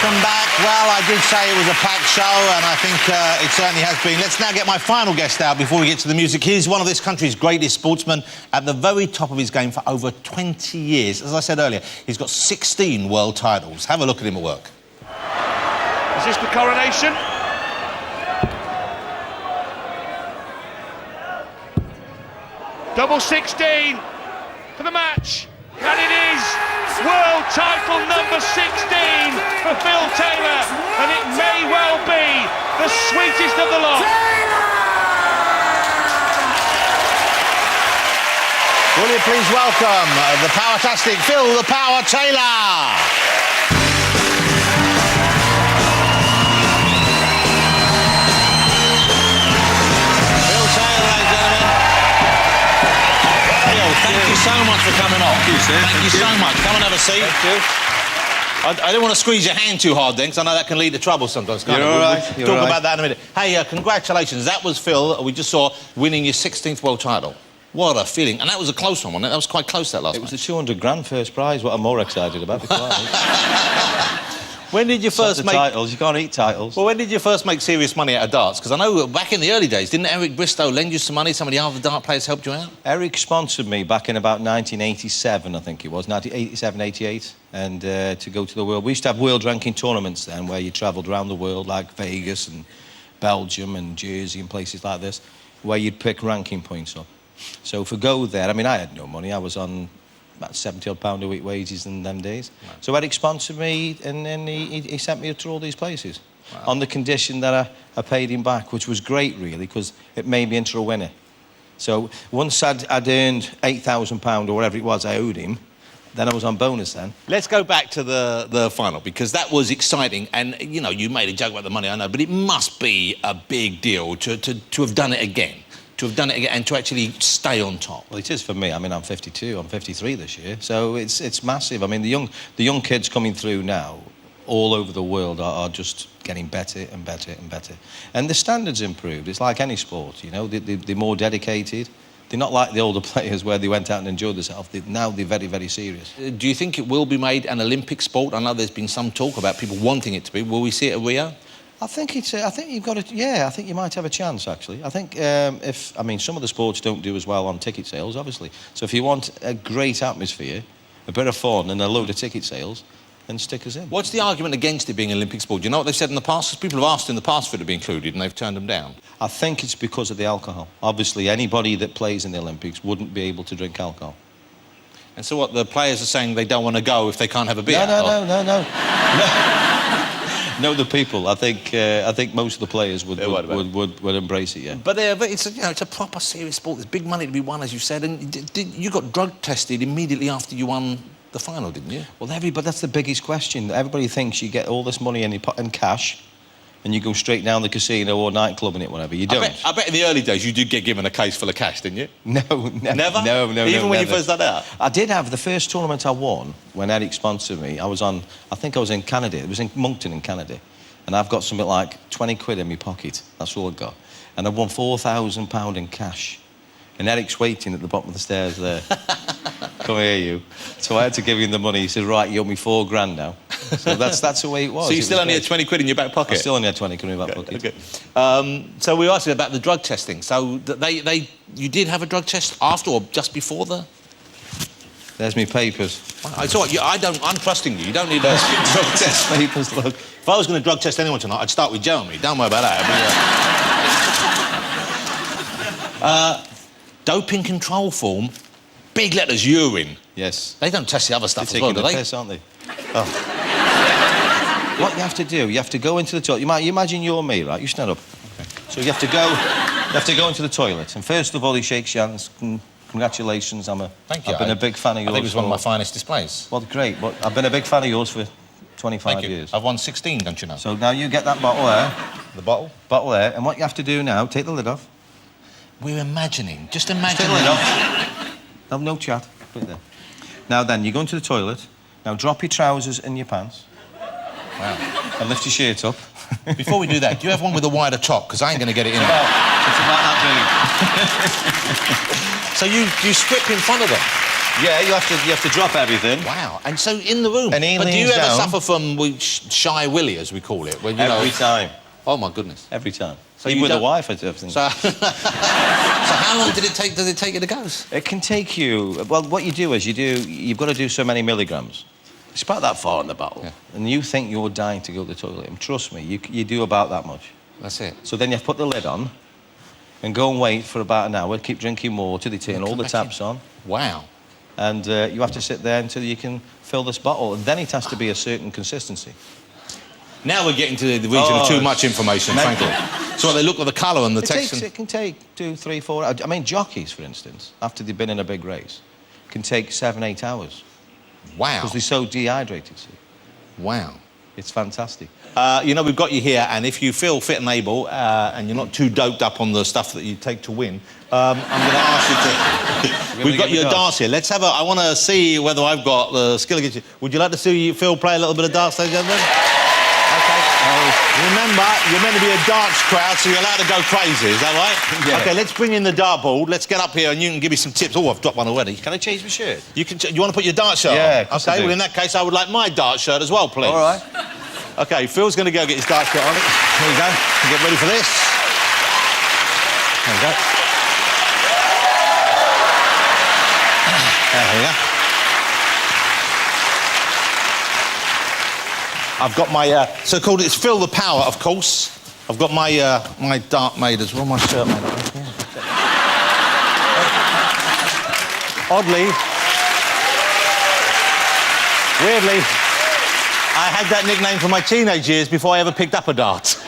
Welcome back. Well, I did say it was a packed show, and I think it certainly has been. Let's now get my final guest out before we get to the music. He's one of this country's greatest sportsmen, at the very top of his game for over 20 years. As I said earlier, he's got 16 world titles. Have a look at him at work. Is this the coronation? Double 16 for the match. And it is world title number 16 for Phil Taylor. And it may well be the sweetest of the lot. Will you please welcome the power-tastic Phil the Power Taylor? Thank you so much for coming on. Thank you, sir. Thank you so much. Come and have a seat. Thank you. I don't want to squeeze your hand too hard then, because I know that can lead to trouble sometimes. You're all right. We'll talk about that in a minute. Hey, congratulations. That was Phil, we just saw, winning your 16th world title. What a feeling. And that was a close one, wasn't it? That was quite close, that last one. It was the 200 grand first prize, what I'm more excited about. When did you first make... titles, you can't eat titles. Well, when did you first make serious money out of darts? Because I know back in the early days, didn't Eric Bristow lend you some money? Some of the other dart players helped you out? Eric sponsored me back in about 1987, I think it was, 1987, 88, and to go to the world. We used to have world ranking tournaments then, where you travelled around the world, like Vegas and Belgium and Jersey and places like this, where you'd pick ranking points up. So for go there, I mean, I had no money. I was on about £70 a week wages in them days. Wow. So Eric sponsored me, and then he sent me to all these places. Wow. On the condition that I paid him back, which was great, really, because it made me into a winner. So once I'd earned £8,000 or whatever it was I owed him, then I was on bonus then. Let's go back to the final, because that was exciting. And, you know, you made a joke about the money, I know, but it must be a big deal to have done it again. To have done it again and to actually stay on top. Well, it is for me. I mean, I'm 52. I'm 53 this year, so it's massive. I mean, the young kids coming through now, all over the world, are just getting better and better and better. And the standards improved. It's like any sport, you know. They're more dedicated. They're not like the older players where they went out and enjoyed themselves. Now they're very, very serious. Do you think it will be made an Olympic sport? I know there's been some talk about people wanting it to be. Will we see it at Rio? I think you've got to. Yeah, I think you might have a chance. Actually, I think I mean, some of the sports don't do as well on ticket sales, obviously. So if you want a great atmosphere, a bit of fun, and a load of ticket sales, then stick us in. What's the argument against it being an Olympic sport? Do you know what they've said in the past? Because people have asked in the past for it to be included, and they've turned them down. I think it's because of the alcohol. Obviously, anybody that plays in the Olympics wouldn't be able to drink alcohol. And so what? The players are saying they don't want to go if they can't have a beer. No. No, the people. I think most of the players would embrace it. Yeah. But it's a proper serious sport. There's big money to be won, as you said. And you got drug tested immediately after you won the final, didn't you? Well, but that's the biggest question. Everybody thinks you get all this money in cash, and you go straight down the casino or nightclub and whatever. You don't. I bet in the early days you did get given a case full of cash, didn't you? No, never. No. Even when you first started out. I did have the first tournament I won when Eric sponsored me. I think I was in Canada. It was in Moncton in Canada, and I've got something like 20 quid in my pocket. That's all I got, and I won £4,000 in cash. And Eric's waiting at the bottom of the stairs there. Come here, you. So I had to give him the money. He said, right, you owe me £4 grand now. So that's the way it was. So you still only had 20 quid in your back pocket? I still only had 20 quid in my back pocket. Okay. So we asked you about the drug testing. So you did have a drug test after or just before the... There's me papers. It's all right. I'm trusting you. You don't need those drug test papers, look. If I was going to drug test anyone tonight, I'd start with Jeremy. Don't worry about that. Doping control form, big letters, urine. Yes. They don't test the other stuff as well, do they? They're taking the piss, aren't they? Oh. What you have to do, you have to go into the toilet. You imagine you're me, right? You stand up. Okay. So you have to go into the toilet. And first of all, he shakes your hands. Congratulations, Thank you. I've been a big fan of yours. I think it was one of my finest displays. Well, great. Well, I've been a big fan of yours for 25 years. I've won 16, don't you know? So now you get that bottle there. The bottle? Bottle there. And what you have to do now, take the lid off. We're imagining. Just imagine. Take the lid off. No chat. Put it there. Now then, you go into the toilet. Now drop your trousers in your pants. Wow. And lift your shirt up. Before we do that, do you have one with a wider top? Because I ain't going to get it in. It's about that big. So you strip in front of them? Yeah, you have to drop everything. Wow. And so in the room. And he but do you leans ever down. suffer from Shy Willy, as we call it? When, you Every know... time. Oh, my goodness. Every time. So Even you with the don't- wife, I think. So, so how long did it take you to go? It can take you... Well, what you do is you've got to do so many milligrams. It's about that far in the bottle. Yeah. And you think you're dying to go to the toilet. And trust me, you do about that much. That's it. So then you have to put the lid on and go and wait for about an hour, keep drinking water, they turn all the taps on. Wow. And you have to sit there until you can fill this bottle. And then it has to be a certain consistency. Now we're getting to the region of too much information, mental. frankly. So they look at the colour and the text. It can take 2, 3, 4 hours. I mean, jockeys, for instance, after they've been in a big race, can take 7, 8 hours. Wow. Because they're so dehydrated, see. Wow. It's fantastic. You know, we've got you here, and if you feel fit and able, and you're not too doped up on the stuff that you take to win, I'm going to ask you to... We've got you a darts here. Let's have a... I want to see whether I've got the skill against you. Would you like to see Phil play a little bit of darts, ladies and gentlemen? OK. Remember, you're meant to be a darts crowd, so you're allowed to go crazy, is that right? Yeah. OK, let's bring in the dartboard. Let's get up here, and you can give me some tips. Oh, I've dropped one already. Can I change my shirt? You want to put your dart shirt on? Yeah, of course I OK, do. well, in that case, I would like my dart shirt as well, please. All right. OK, Phil's going to go get his dart shirt on. Here we go. Get ready for this. There we go. There we go. I've got my so-called, it's Phil the Power, of course. I've got my my dart made as well, my shirt made. Yeah. Oddly, weirdly, I had that nickname for my teenage years before I ever picked up a dart.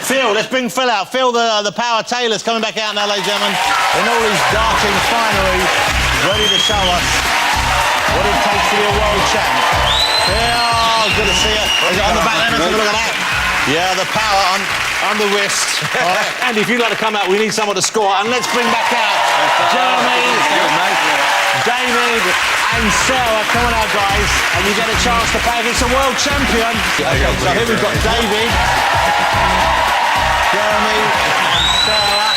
Phil, let's bring Phil out. Phil, the Power Taylor's coming back out now, ladies and gentlemen, in all his darting finery, ready to show us what it takes to be a world champ. Phil, good to see you. Is it on the back there? Let's have a look at that. Yeah, the power on the wrist. All right. And if you'd like to come out, we need someone to score. And let's bring back out Jeremy, David, and Sarah. Come on out, guys. And you get a chance to play against a world champion. Okay, so here we've got David, Jeremy, and Sarah.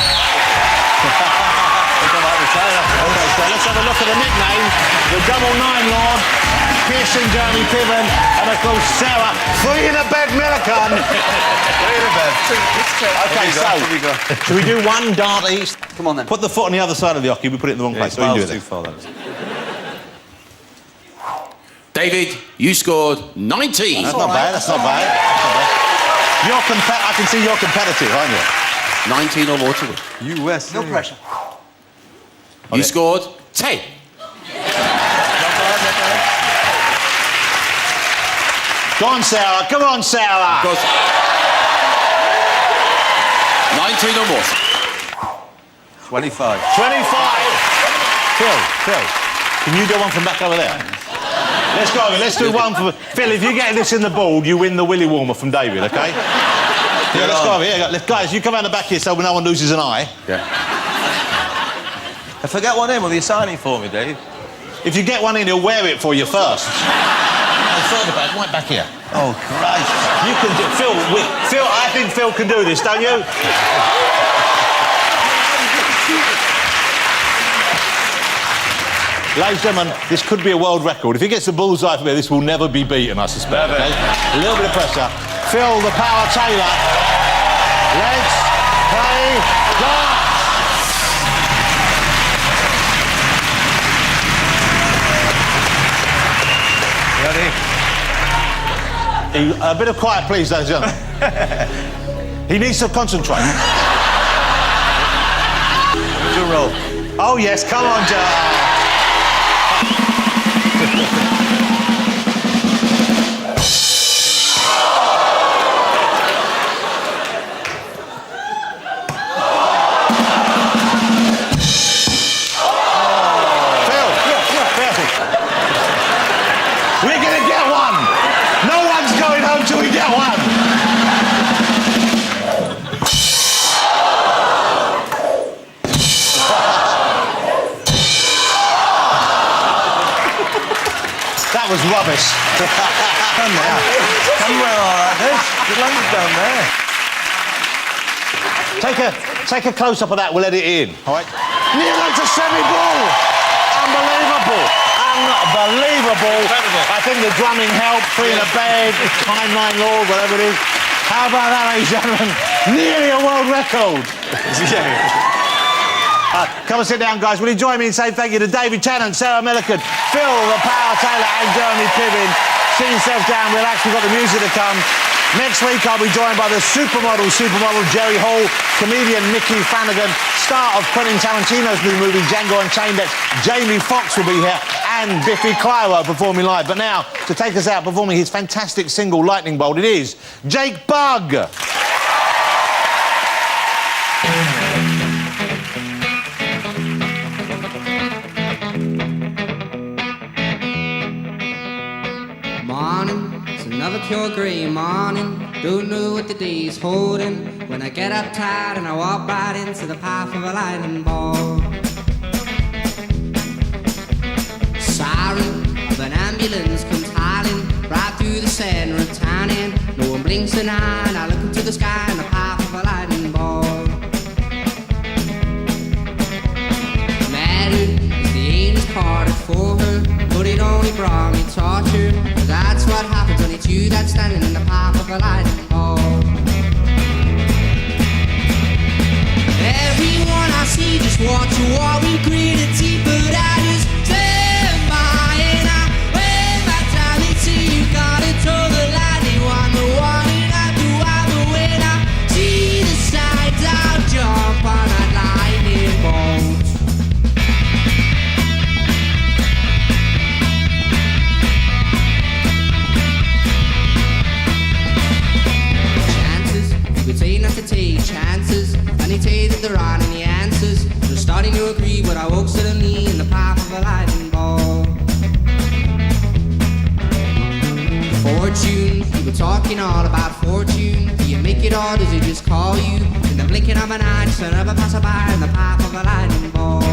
Okay, so let's have a look at the nickname. The double 9 Lord, Pearson, Jeremy Piven, and of course Sarah, 3 in a bed Millican. 3 in a bed. Okay, so, should we do one dart each? Come on then. Put the foot on the other side of the hockey, we put it in the wrong place. So we can do it too then. far, that is. David, you scored 19. That's not bad, that's not bad. I can see you're competitive, aren't you? 19 or more to win. USA. No pressure. You scored 10. Go on, Sarah, come on, Sarah. Because 19 or more. 25. 25. Phil, can you do one from back over there? Let's go, let's do one for... Phil, if you get this in the board, you win the willy warmer from David, OK? Yeah, let's go over here. Guys, you come around the back here so no one loses an eye. Yeah. If I get one in, will you sign it for me, Dave? If you get one in, he'll wear it for you first. Further back, right back here. Oh, Christ. You can do... Phil, I think Phil can do this, don't you? Ladies and gentlemen, this could be a world record. If he gets the bullseye from here, this will never be beaten, I suspect. Okay? A little bit of pressure. Phil, the Power Taylor. Let's play darts. Ready? A bit of quiet, please, ladies and gentlemen. He needs to concentrate. Good roll. Oh, yes, come on, Joe. We're going to get one. No one's going home till we get one. That was rubbish. Come there. Come where all right, this. Your land's down there. Take a close-up of that, we'll edit it in, all right? Near like a semi-ball. think the drumming helped, Three in a Bed, Timeline Law, whatever it is. How about that, ladies and gentlemen? Nearly a world record. Come and sit down, guys. Will you join me in saying thank you to David Tennant, Sarah Millican, Phil, the Power Taylor, and Jeremy Piven. Sit yourself down, relax, we've got the music to come. Next week, I'll be joined by the supermodel Jerry Hall, comedian Mickey Flanagan, star of Quentin Tarantino's new movie Django Unchained, that's Jamie Foxx will be here, and Biffy Clyro performing live. But now, to take us out performing his fantastic single Lightning Bolt, it is Jake Bugg. Morning, it's another pure grey morning. Don't know what the day's holding. When I get up tired and I walk right into the path of a lightning bolt. Siren of an ambulance comes howling right through the center of town, and no one blinks an eye. And I look into the sky in the path of a lightning bolt. Matter as the angels parted for her, but it only brought me torture. That's what happens when it's you that's standing in the path of a lightning bolt. Everyone I see just walks toward me, gritted teeth, but I just stand by and I wave my time until you got it. Told the lightning one, the warning I do have, but when I see the signs, I'll jump on that lightning bolt. Not to take chances, and they say that there aren't any answers. They're starting to agree, but I woke suddenly in the path of a lightning bolt. Fortune, people talking all about fortune. Do you make it or does it just call you? In the blinking of an eye, just another passerby in the path of a lightning bolt.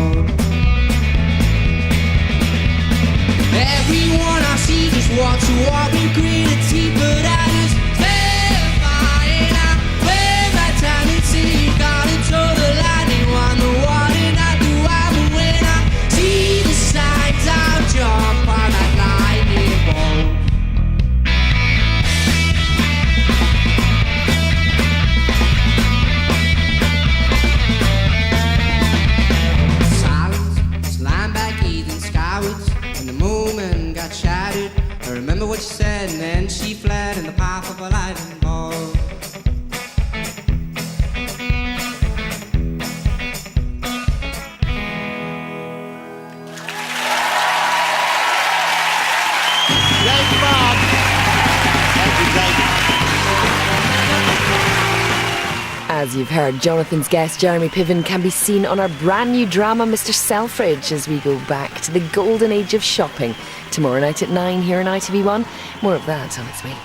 Everyone I see just walks toward me, gritted teeth, but I just stand by and I wave my time until you got it. Told the lightning one, the warning I do have, but when I see the signs, I'll jump on that lightning bolt. Silence, slam back Eden skywards, and the moment got shattered. I remember what she said, and then she fled in the path of a lightning bolt. Jake Bugg. Thank you, Jake. As you've heard, Jonathan's guest Jeremy Piven can be seen on our brand new drama Mr. Selfridge as we go back to the golden age of shopping tomorrow night at 9 here on ITV1. More of that on its way.